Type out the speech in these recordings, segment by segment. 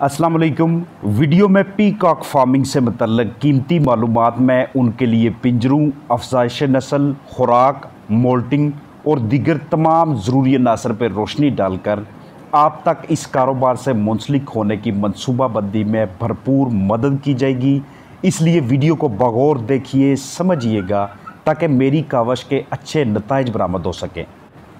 अस्सलाम वालेकुम। वीडियो में पीकॉक फार्मिंग से मतलब कीमती मालूमात मैं उनके लिए पिंजरों, अफजाइश नस्ल, खुराक, मोल्टिंग और दीगर तमाम ज़रूरी अनासर पर रोशनी डालकर आप तक इस कारोबार से मुंसलिक होने की मनसूबाबंदी में भरपूर मदद की जाएगी। इसलिए वीडियो को बगौर देखिए, समझिएगा, ताकि मेरी कावश के अच्छे नताइज बरामद हो सकें।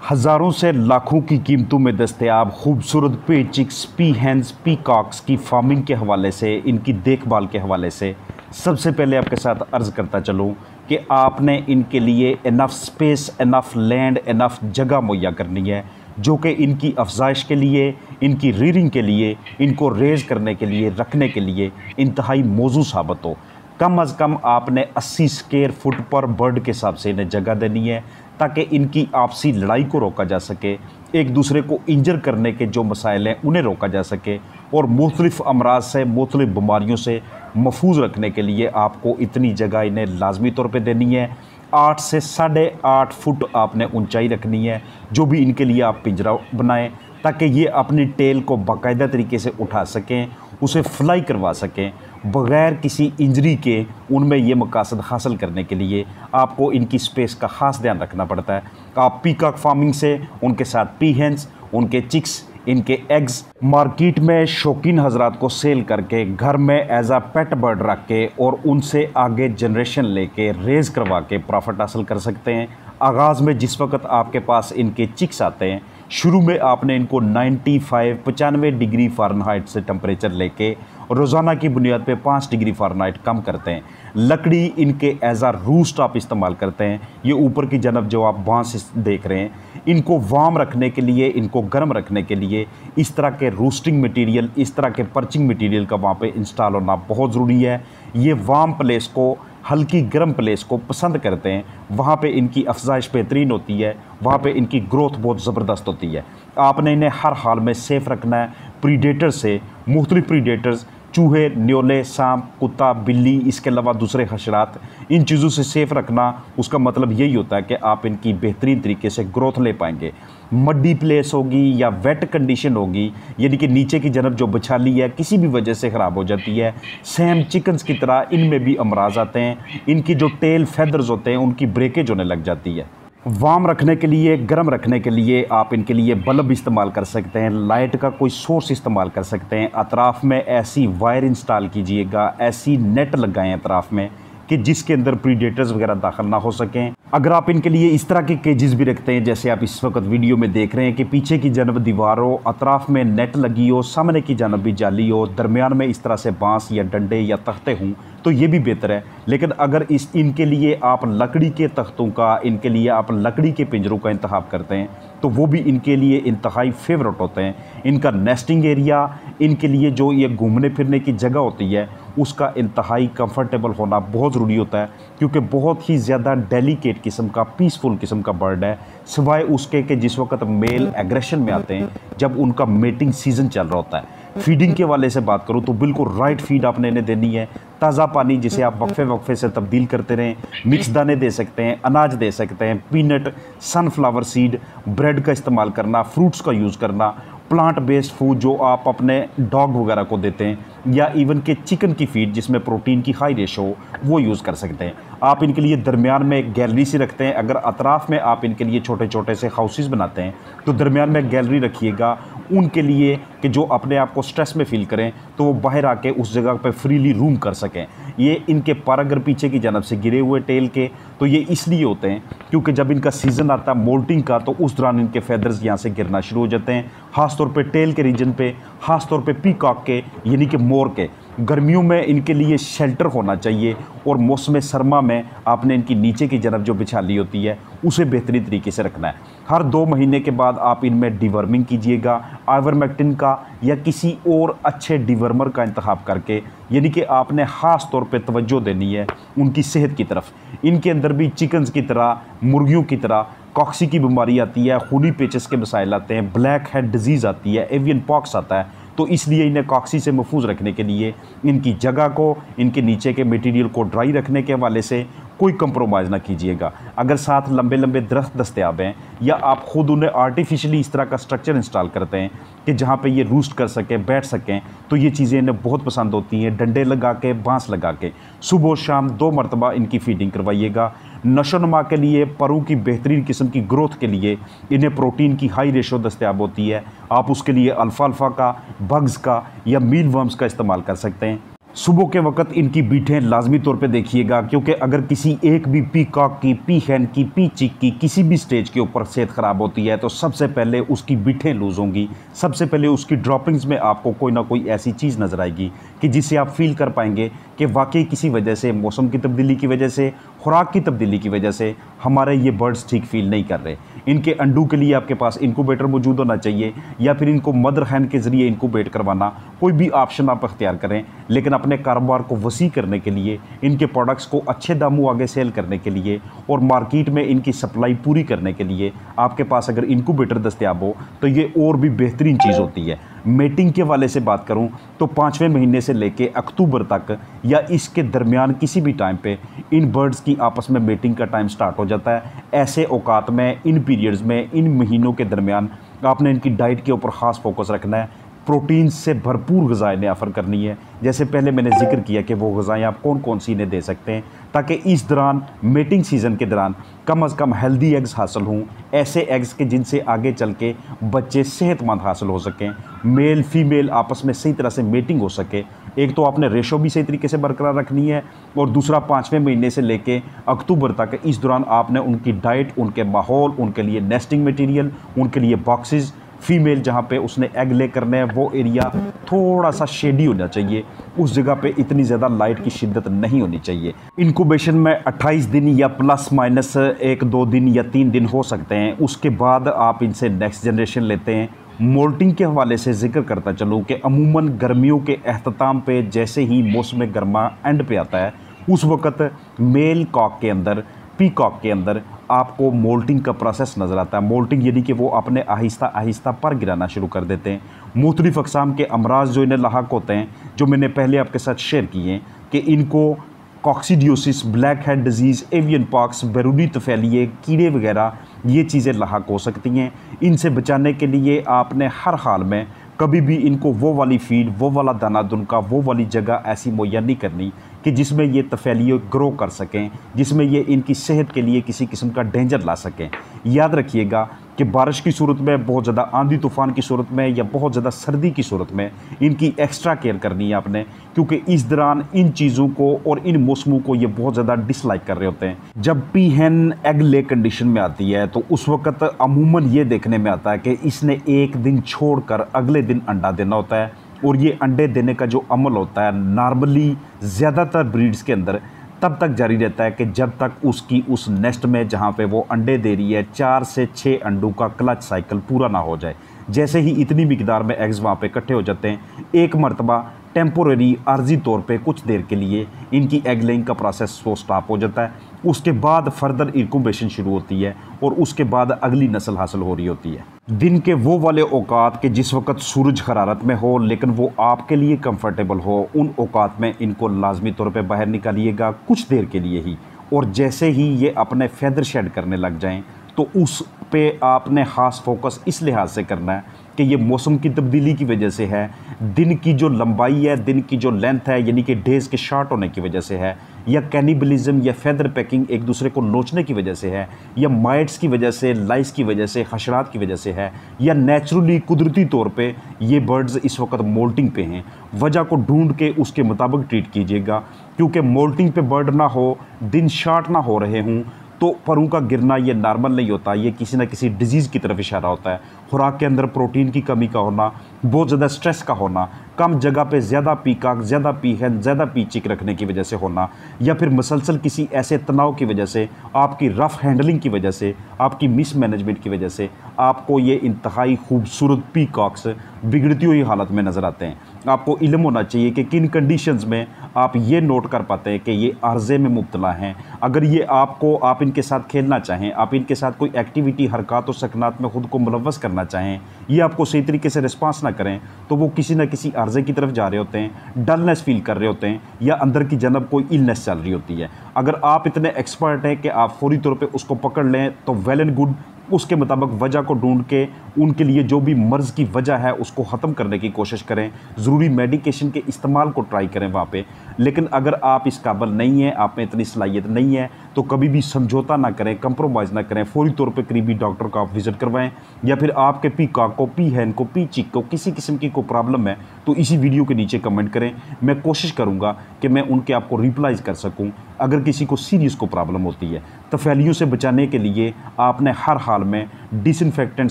हज़ारों से लाखों की कीमतों में दस्तयाब खूबसूरत peachicks, peahens, peacocks की फार्मिंग के हवाले से, इनकी देखभाल के हवाले से सबसे पहले आपके साथ अर्ज़ करता चलूँ कि आपने इनके लिए enough space, enough land, enough जगह मुहैया करनी है, जो कि इनकी अफजाइश के लिए, इनकी रीडिंग के लिए, इनको रेज़ करने के लिए, रखने के लिए इंतहाई मौजू साबित हो। कम अज़ कम आपने 80 स्क्वायर फुट पर बर्ड के हिसाब से इन्हें जगह देनी है, ताकि इनकी आपसी लड़ाई को रोका जा सके, एक दूसरे को इंजर करने के जो मसाइल हैं उन्हें रोका जा सके, और मुख्तलिफ़ अमराज से, मुख्तलिफ़ बीमारियों से महफूज रखने के लिए आपको इतनी जगह इन्हें लाजमी तौर पे देनी है। 8 से 8.5 फुट आपने ऊंचाई रखनी है, जो भी इनके लिए आप पिंजरा बनाएं, ताकि ये अपनी टेल को बाकायदा तरीके से उठा सकें, उसे फ्लाई करवा सकें बग़ैर किसी इंजरी के। उनमें ये मकासद हासिल करने के लिए आपको इनकी स्पेस का ख़ास ध्यान रखना पड़ता है। आप पीकॉक फार्मिंग से उनके साथ पी हेंस, उनके चिक्स, इनके एग्स मार्केट में शौकीन हजरात को सेल करके घर में एज आ पेट बर्ड रख के और उनसे आगे जनरेशन लेके रेज़ करवा के प्रॉफिट हासिल कर सकते हैं। आगाज़ में जिस वक्त आपके पास इनके चिक्स आते हैं, शुरू में आपने इनको 95 डिग्री फ़ारेनहाइट से टेम्परेचर लेके रोज़ाना की बुनियाद पे 5 डिग्री फ़ारेनहाइट कम करते हैं। लकड़ी इनके एज आ रूस्ट आप इस्तेमाल करते हैं। ये ऊपर की जानब जो आप बांस देख रहे हैं, इनको वार्म रखने के लिए, इनको गर्म रखने के लिए इस तरह के रूस्टिंग मटेरियल, इस तरह के पर्चिंग मटेरियल का वहाँ पे इंस्टॉल होना बहुत ज़रूरी है। ये वार्म प्लेस को, हल्की गर्म प्लेस को पसंद करते हैं। वहाँ पे इनकी अफजाइश बेहतरीन होती है, वहाँ पे इनकी ग्रोथ बहुत ज़बरदस्त होती है। आपने इन्हें हर हाल में सेफ़ रखना है प्रीडेटर से। मुख्तलिफ प्रीडेटर्स, चूहे, न्योले, सांप, कुत्ता, बिल्ली, इसके अलावा दूसरे हशरात, इन चीज़ों से सेफ़ रखना, उसका मतलब यही होता है कि आप इनकी बेहतरीन तरीके से ग्रोथ ले पाएंगे। मड्डी प्लेस होगी या वेट कंडीशन होगी, यानी कि नीचे की जनब जो बछाली है किसी भी वजह से ख़राब हो जाती है, सेम चिकन्स की तरह इनमें भी अमराज आते हैं। इनकी जो टेल फेदर्स होते हैं उनकी ब्रेकेज होने लग जाती है। वार्म रखने के लिए, गर्म रखने के लिए आप इनके लिए बल्ब इस्तेमाल कर सकते हैं, लाइट का कोई सोर्स इस्तेमाल कर सकते हैं। अतराफ़ में ऐसी वायर इंस्टॉल कीजिएगा, ऐसी नेट लगाएं अतराफ़ में कि जिसके अंदर प्रीडेटर्स वगैरह दाखिल ना हो सकें। अगर आप इनके लिए इस तरह के केजेस भी रखते हैं, जैसे आप इस वक्त वीडियो में देख रहे हैं कि पीछे की जानब दीवार हो, अतराफ़ में नेट लगी हो, सामने की जानब भी जाली हो, दरमियान में इस तरह से बांस या डंडे या तख्ते हों, तो ये भी बेहतर है। लेकिन अगर इनके लिए आप लकड़ी के तख्तों का, इनके लिए आप लकड़ी के पिंजरों का इंतखाब करते हैं, तो वो भी इनके लिए इंतहाई फेवरेट होते हैं। इनका नेस्टिंग एरिया, इनके लिए जो ये घूमने फिरने की जगह होती है, उसका इंतहाई कंफर्टेबल होना बहुत ज़रूरी होता है, क्योंकि बहुत ही ज़्यादा डेलिकेट किस्म का, पीसफुल किस्म का बर्ड है। सिवाय उसके कि जिस वक्त मेल एग्रेशन में आते हैं, जब उनका मेटिंग सीज़न चल रहा होता है। फीडिंग के वाले से बात करूँ तो बिल्कुल राइट फीड आपने इन्हें देनी है। ताज़ा पानी जिसे आप वक्फे वक्फे से तब्दील करते रहें, मिक्स दाने दे सकते हैं, अनाज दे सकते हैं, पीनट, सनफ्लावर सीड, ब्रेड का इस्तेमाल करना, फ्रूट्स का यूज़ करना, प्लांट बेस्ड फूड जो आप अपने डॉग वगैरह को देते हैं, या इवन के चिकन की फीड जिसमें प्रोटीन की हाई रेशो हो, वो यूज़ कर सकते हैं। आप इनके लिए दरमियान में एक गैलरी सी रखते हैं। अगर अतराफ़ में आप इनके लिए छोटे छोटे से हाउसेस बनाते हैं, तो दरमियान में गैलरी रखिएगा उनके लिए कि जो अपने आप को स्ट्रेस में फ़ील करें तो वो बाहर आके उस जगह पे फ्रीली रूम कर सकें। ये इनके पर अगर पीछे की जानब से गिरे हुए टेल के, तो ये इसलिए होते हैं क्योंकि जब इनका सीज़न आता है मोल्टिंग का, तो उस दौरान इनके फेदर्स यहाँ से गिरना शुरू हो जाते हैं, ख़ासतौर पे टेल के रीजन पे, ख़ासतौर पे पीकॉक के, यानी कि मोर के। गर्मियों में इनके लिए शेल्टर होना चाहिए, और मौसम सरमा में आपने इनकी नीचे की जानब जो बिछाली होती है उसे बेहतरीन तरीके से रखना है। हर 2 महीने के बाद आप इनमें डिवर्मिंग कीजिएगा, आइवरमेक्टिन का या किसी और अच्छे डिवर्मर का इंतखाब करके, यानी कि आपने ख़ास तौर पे तवज्जो देनी है उनकी सेहत की तरफ। इनके अंदर भी चिकन्स की तरह, मुर्गियों की तरह कॉक्सी की बीमारी आती है, खूनी पेचस के मसाइल आते हैं, ब्लैक हेड डिजीज़ आती है, एवियन पॉक्स आता है। तो इसलिए इन्हें कॉक्सी से महफूज रखने के लिए इनकी जगह को, इनके नीचे के मटेरियल को ड्राई रखने के हवाले से कोई कंप्रोमाइज़ ना कीजिएगा। अगर साथ लंबे लंबे दरख्त दस्तयाब हैं या आप ख़ुद उन्हें आर्टिफिशियली इस तरह का स्ट्रक्चर इंस्टॉल करते हैं कि जहाँ पे ये रूस्ट कर सकें, बैठ सकें, तो ये चीज़ें इन्हें बहुत पसंद होती हैं। डंडे लगा के, बांस लगा के सुबह शाम 2 मरतबा इनकी फीडिंग करवाइएगा। नशोनुमा के लिए, परों की बेहतरीन किस्म की ग्रोथ के लिए इन्हें प्रोटीन की हाई रेशो दस्तयाब होती है। आप उसके लिए अल्फाल्फा का, बग्स का या मील वर्म्स का इस्तेमाल कर सकते हैं। सुबह के वक्त इनकी बीटें लाजमी तौर पे देखिएगा, क्योंकि अगर किसी एक भी पीकॉक की, पी हैन की, पी चिक की किसी भी स्टेज के ऊपर सेहत ख़राब होती है तो सबसे पहले उसकी बीटें लूज़ होंगी। सबसे पहले उसकी ड्रॉपिंग्स में आपको कोई ना कोई ऐसी चीज़ नज़र आएगी कि जिससे आप फील कर पाएंगे कि वाकई किसी वजह से, मौसम की तब्दीली की वजह से, खुराक की तब्दीली की वजह से हमारे ये बर्ड्स ठीक फील नहीं कर रहे। इनके अंडू के लिए आपके पास इंक्यूबेटर मौजूद होना चाहिए या फिर इनको मदर हैन के ज़रिए इंक्यूबेट करवाना, कोई भी ऑप्शन आप अख्तियार करें। लेकिन अपने कारोबार को वसी करने के लिए, इनके प्रोडक्ट्स को अच्छे दामों आगे सेल करने के लिए और मार्केट में इनकी सप्लाई पूरी करने के लिए आपके पास अगर इंक्यूबेटर दस्तयाब हो तो ये और भी बेहतरीन चीज़ होती है। मेटिंग के वाले से बात करूं तो 5वें महीने से लेके अक्टूबर तक या इसके दरमियान किसी भी टाइम पे इन बर्ड्स की आपस में मेटिंग का टाइम स्टार्ट हो जाता है। ऐसे औकात में, इन पीरियड्स में, इन महीनों के दरमियान आपने इनकी डाइट के ऊपर ख़ास फोकस रखना है। प्रोटीन से भरपूर ग़िज़ाएँ इन्हें ऑफ़र करनी है। जैसे पहले मैंने जिक्र किया कि वो ग़िज़ाएँ आप कौन कौन सी इन्हें दे सकते हैं ताकि इस दौरान, मेटिंग सीज़न के दौरान कम से कम हेल्दी एग्स हासिल हों, ऐसे एग्स के जिनसे आगे चल के बच्चे सेहतमंद हासिल हो सकें, मेल फीमेल आपस में सही तरह से मेटिंग हो सके। एक तो आपने रेशो भी सही तरीके से बरकरार रखनी है और दूसरा 5वें महीने से लेके अक्टूबर तक इस दौरान आपने उनकी डाइट, उनके माहौल, उनके लिए नेस्टिंग मटेरियल, उनके लिए बॉक्सेस, फीमेल जहाँ पे उसने एग ले करने हैं वो एरिया थोड़ा सा शेडी होना चाहिए, उस जगह पे इतनी ज़्यादा लाइट की शिद्दत नहीं होनी चाहिए। इनक्यूबेशन में 28 दिन या प्लस माइनस 1-2 दिन या 3 दिन हो सकते हैं। उसके बाद आप इनसे नेक्स्ट जनरेशन लेते हैं। मोल्टिंग के हवाले से जिक्र करता चलूँ कि अमूमन गर्मियों के अख्ताम पे जैसे ही मौसम गर्मा एंड पे आता है उस वक़्त मेल कॉक के अंदर, पीकॉक के अंदर आपको मोल्टिंग का प्रोसेस नज़र आता है। मोल्टिंग यानी कि वो अपने आहिस्ता आहिस्ता पर गिराना शुरू कर देते हैं। मुख्तलिफ़ अक़साम के अमराज जो इन्हें लाहक होते हैं, जो मैंने पहले आपके साथ शेयर किए हैं कि इनको coccidiosis, black head disease, avian pox, बैरूनी तफैलिए, कीड़े वगैरह ये चीज़ें लाहक हो सकती हैं। इनसे बचाने के लिए आपने हर हाल में कभी भी इनको वो वाली फीड, वो वाला दाना दुनका, वो वाली जगह ऐसी मुहैया नहीं करनी कि जिसमें ये तफैलिए ग्रो कर सकें, जिसमें ये इनकी सेहत के लिए किसी किस्म का डेंजर ला सकें। याद रखिएगा कि बारिश की सूरत में, बहुत ज़्यादा आंधी तूफ़ान की सूरत में या बहुत ज़्यादा सर्दी की सूरत में इनकी एक्स्ट्रा केयर करनी है आपने, क्योंकि इस दौरान इन चीज़ों को और इन मौसमों को ये बहुत ज़्यादा डिसलाइक कर रहे होते हैं। जब पी हैन एग ले कंडीशन में आती है तो उस वक़्त अमूमन ये देखने में आता है कि इसने एक दिन छोड़कर अगले दिन अंडा देना होता है और ये अंडे देने का जो अमल होता है नॉर्मली ज़्यादातर ब्रीड्स के अंदर तब तक जारी रहता है कि जब तक उसकी उस नेस्ट में जहाँ पे वो अंडे दे रही है 4 से 6 अंडों का क्लच साइकिल पूरा ना हो जाए। जैसे ही इतनी मिकदार में एग्स वहाँ पे इकट्ठे हो जाते हैं, एक मरतबा टेम्पोरेरी आर्जी तौर पे कुछ देर के लिए इनकी एग लेइंग का प्रोसेस वो स्टॉप हो जाता है। उसके बाद फर्दर इंक्यूबेशन शुरू होती है और उसके बाद अगली नस्ल हासिल हो रही होती है। दिन के वो वाले औकात के जिस वक्त सूरज हरारत में हो लेकिन वो आपके लिए कंफर्टेबल हो, उन औकात में इनको लाजमी तौर पे बाहर निकालिएगा कुछ देर के लिए ही। और जैसे ही ये अपने फैदर शेड करने लग जाएं तो उस पे आपने ख़ास फोकस इस लिहाज से करना है कि ये मौसम की तब्दीली की वजह से है, दिन की जो लंबाई है, दिन की जो लेंथ है, यानी कि डेज़ के शॉर्ट होने की वजह से है, या कैनिबलिज्म या फैदर पैकिंग एक दूसरे को नोचने की वजह से है, या माइट्स की वजह से, लाइस की वजह से, हशरात की वजह से है, या नेचुरली कुदरती तौर पे ये बर्ड्स इस वक्त मोल्टिंग पे हैं। वजह को ढूंढ के उसके मुताबिक ट्रीट कीजिएगा, क्योंकि मोल्टिंग पे बर्ड ना हो, दिन शॉर्ट ना हो रहे हों तो परों का गिरना ये नॉर्मल नहीं होता, ये किसी न किसी डिजीज़ की तरफ इशारा होता है। खुराक के अंदर प्रोटीन की कमी का होना, बहुत ज़्यादा स्ट्रेस का होना, कम जगह पे ज़्यादा पीकॉक, ज़्यादा पीहन, ज़्यादा पीचिक रखने की वजह से होना, या फिर मसलसल किसी ऐसे तनाव की वजह से, आपकी रफ़ हैंडलिंग की वजह से, आपकी मिस मैनेजमेंट की वजह से आपको ये इंतहाई खूबसूरत पीकॉक्स बिगड़ती हुई हालत में नज़र आते हैं। आपको इल्म होना चाहिए कि किन कंडीशंस में आप ये नोट कर पाते हैं कि ये आर्जे में मुब्तला हैं। अगर ये आप इनके साथ खेलना चाहें, आप इनके साथ कोई एक्टिविटी, हरकत और सकनात में ख़ुद को मुलव्वस करना करना चाहें, ये आपको सही तरीके से रिस्पांस ना करें, तो वो किसी न किसी अर्जे की तरफ जा रहे होते हैं, डलनेस फील कर रहे होते हैं, या अंदर की जनब कोई इलनेस चल रही होती है। अगर आप इतने एक्सपर्ट हैं कि आप फौरी तौर पे उसको पकड़ लें तो वेल एंड गुड, उसके मुताबिक वजह को ढूंढ के उनके लिए जो भी मर्ज़ की वजह है उसको ख़त्म करने की कोशिश करें, ज़रूरी मेडिकेशन के इस्तेमाल को ट्राई करें वहाँ पे। लेकिन अगर आप इस काबिल नहीं हैं, आप में इतनी सलाहियत नहीं है, तो कभी भी समझौता ना करें, कंप्रोमाइज़ ना करें, फौरी तौर पे करीबी डॉक्टर को आप विज़िट करवाएं। या फिर आपके पीकॉक को, पीहैन को, पीचिक को किसी किस्म की कोई प्रॉब्लम है तो इसी वीडियो के नीचे कमेंट करें, मैं कोशिश करूँगा कि मैं उनके आपको रिप्लाइज कर सकूँ। अगर किसी को सीरियस को प्रॉब्लम होती है, तफैलियों से बचाने के लिए आपने हर हाल में डिसइंफेक्टेंट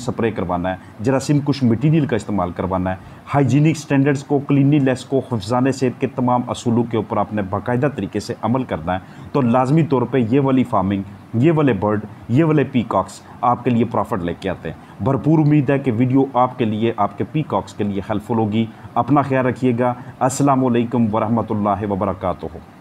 स्प्रे करवाना है, जरासीम कुछ मटीरियल का इस्तेमाल करवाना है, हाइजीनिक स्टैंडर्ड्स को, क्लीनिनेस को, हिफ़्ज़ाने सेहत के तमाम असूलों के ऊपर आपने बाकायदा तरीके से अमल करना है। तो लाजमी तौर पे ये वाली फार्मिंग, ये वाले बर्ड, ये वाले पीकॉक्स आपके लिए प्रॉफिट लेके आते हैं। भरपूर उम्मीद है कि वीडियो आपके लिए, आपके पीकॉक्स के लिए हेल्पफुल होगी। अपना ख्याल रखिएगा। अस्सलामु अलैकुम वरहमतुल्लाहि वबरकातुहू।